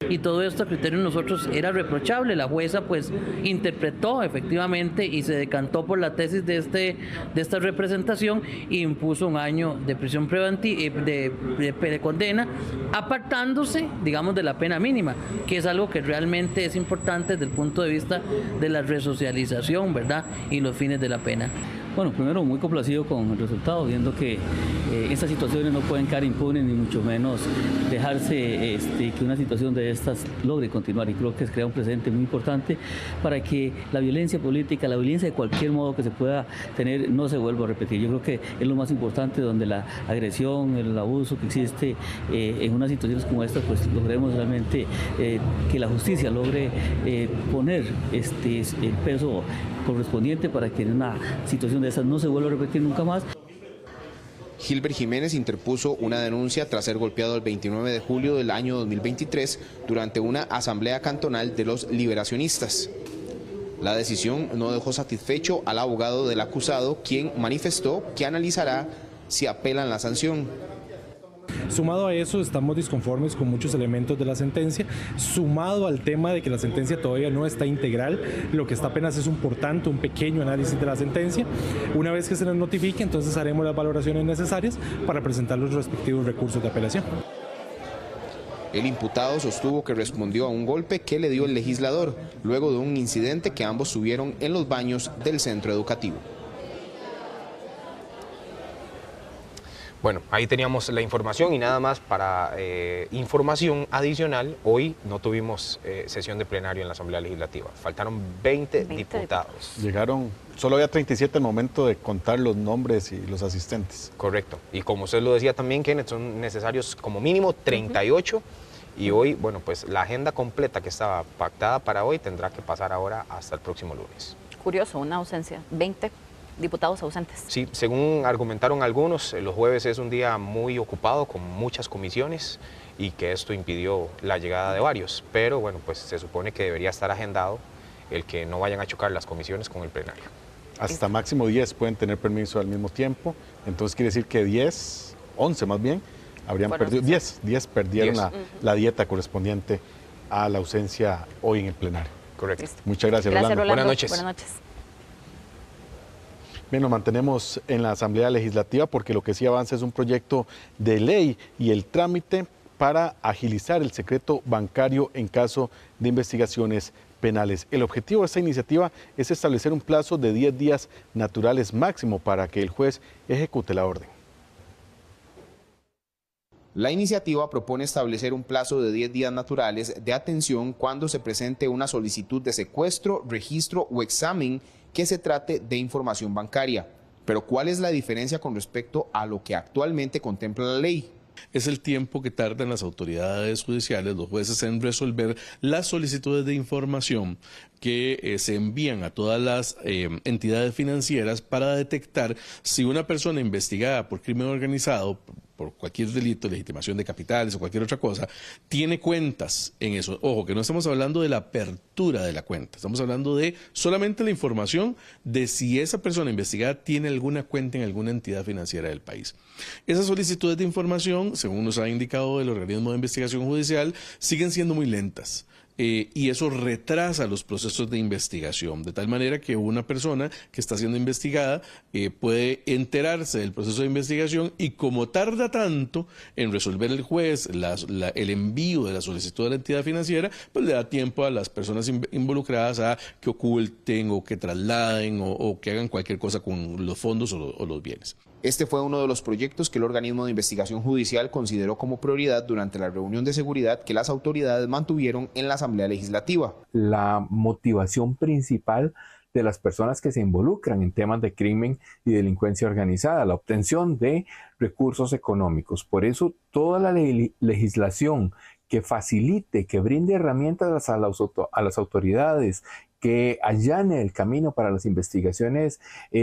Y todo esto a criterio de nosotros era reprochable. La jueza pues interpretó efectivamente y se decantó por la tesis de esta representación e impuso 1 año de prisión preventiva, de condena, apartándose, digamos, de la pena mínima, que es algo que realmente es importante desde el punto de vista de la resocialización, ¿verdad? Y los fines de la pena. Bueno, primero muy complacido con el resultado, viendo que estas situaciones no pueden quedar impunes, ni mucho menos dejarse que una situación de estas logre continuar. Y creo que crea un precedente muy importante para que la violencia política, la violencia de cualquier modo que se pueda tener, no se vuelva a repetir. Yo creo que es lo más importante, donde la agresión, el abuso que existe en unas situaciones como estas, pues logremos realmente que la justicia logre poner el peso correspondiente para que en una situación de esas no se vuelva a repetir nunca más. Gilbert Jiménez interpuso una denuncia tras ser golpeado el 29 de julio del año 2023 durante una asamblea cantonal de los liberacionistas. La decisión no dejó satisfecho al abogado del acusado, quien manifestó que analizará si apelan la sanción. Sumado a eso, estamos disconformes con muchos elementos de la sentencia, sumado al tema de que la sentencia todavía no está integral, lo que está apenas es un pequeño análisis de la sentencia. Una vez que se nos notifique, entonces haremos las valoraciones necesarias para presentar los respectivos recursos de apelación. El imputado sostuvo que respondió a un golpe que le dio el legislador, luego de un incidente que ambos tuvieron en los baños del centro educativo. Bueno, ahí teníamos la información y nada más para información adicional. Hoy no tuvimos sesión de plenario en la Asamblea Legislativa. Faltaron 20 diputados. Llegaron, solo había 37 al momento de contar los nombres y los asistentes. Correcto. Y como usted lo decía también, Kenneth, son necesarios como mínimo 38. Y hoy, bueno, pues la agenda completa que estaba pactada para hoy tendrá que pasar ahora hasta el próximo lunes. Curioso, una ausencia, 20 diputados ausentes. Sí, según argumentaron algunos, los jueves es un día muy ocupado con muchas comisiones y que esto impidió la llegada de varios, pero bueno, pues se supone que debería estar agendado el que no vayan a chocar las comisiones con el plenario. Hasta máximo 10 pueden tener permiso al mismo tiempo, entonces quiere decir que 11 más bien, habrían perdido, 10 perdieron la dieta correspondiente a la ausencia hoy en el plenario. Correcto. Listo. Muchas gracias, Rolando. Buenas noches. Buenas noches. Bien, nos mantenemos en la Asamblea Legislativa porque lo que sí avanza es un proyecto de ley y el trámite para agilizar el secreto bancario en caso de investigaciones penales. El objetivo de esta iniciativa es establecer un plazo de 10 días naturales máximo para que el juez ejecute la orden. La iniciativa propone establecer un plazo de 10 días naturales de atención cuando se presente una solicitud de secuestro, registro o examen que se trate de información bancaria. Pero ¿cuál es la diferencia con respecto a lo que actualmente contempla la ley? Es el tiempo que tardan las autoridades judiciales, los jueces, en resolver las solicitudes de información que se envían a todas las entidades financieras para detectar si una persona investigada por crimen organizado, por cualquier delito, legitimación de capitales o cualquier otra cosa, tiene cuentas en eso. Ojo, que no estamos hablando de la apertura de la cuenta, estamos hablando de solamente la información de si esa persona investigada tiene alguna cuenta en alguna entidad financiera del país. Esas solicitudes de información, según nos ha indicado el organismo de investigación judicial, siguen siendo muy lentas. y eso retrasa los procesos de investigación, de tal manera que una persona que está siendo investigada puede enterarse del proceso de investigación y como tarda tanto en resolver el juez el envío de la solicitud de la entidad financiera, pues le da tiempo a las personas involucradas a que oculten o que trasladen o que hagan cualquier cosa con los fondos o los bienes. Este fue uno de los proyectos que el organismo de investigación judicial consideró como prioridad durante la reunión de seguridad que las autoridades mantuvieron en la Asamblea Legislativa. La motivación principal de las personas que se involucran en temas de crimen y delincuencia organizada, la obtención de recursos económicos. Por eso toda la legislación que facilite, que brinde herramientas a las autoridades, que allane el camino para las investigaciones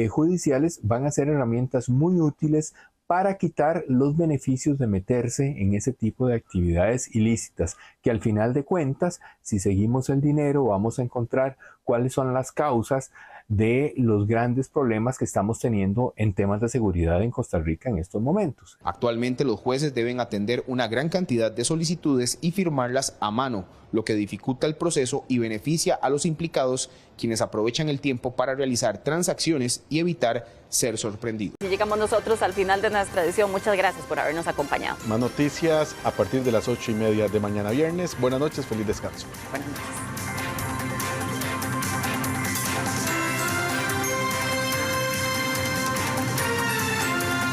judiciales, van a ser herramientas muy útiles para quitar los beneficios de meterse en ese tipo de actividades ilícitas, que al final de cuentas, si seguimos el dinero, vamos a encontrar cuáles son las causas de los grandes problemas que estamos teniendo en temas de seguridad en Costa Rica en estos momentos. Actualmente los jueces deben atender una gran cantidad de solicitudes y firmarlas a mano, lo que dificulta el proceso y beneficia a los implicados, quienes aprovechan el tiempo para realizar transacciones y evitar ser sorprendidos. Y llegamos nosotros al final de nuestra edición. Muchas gracias por habernos acompañado. Más noticias a partir de las 8:30 de mañana viernes. Buenas noches, feliz descanso. Buenas noches.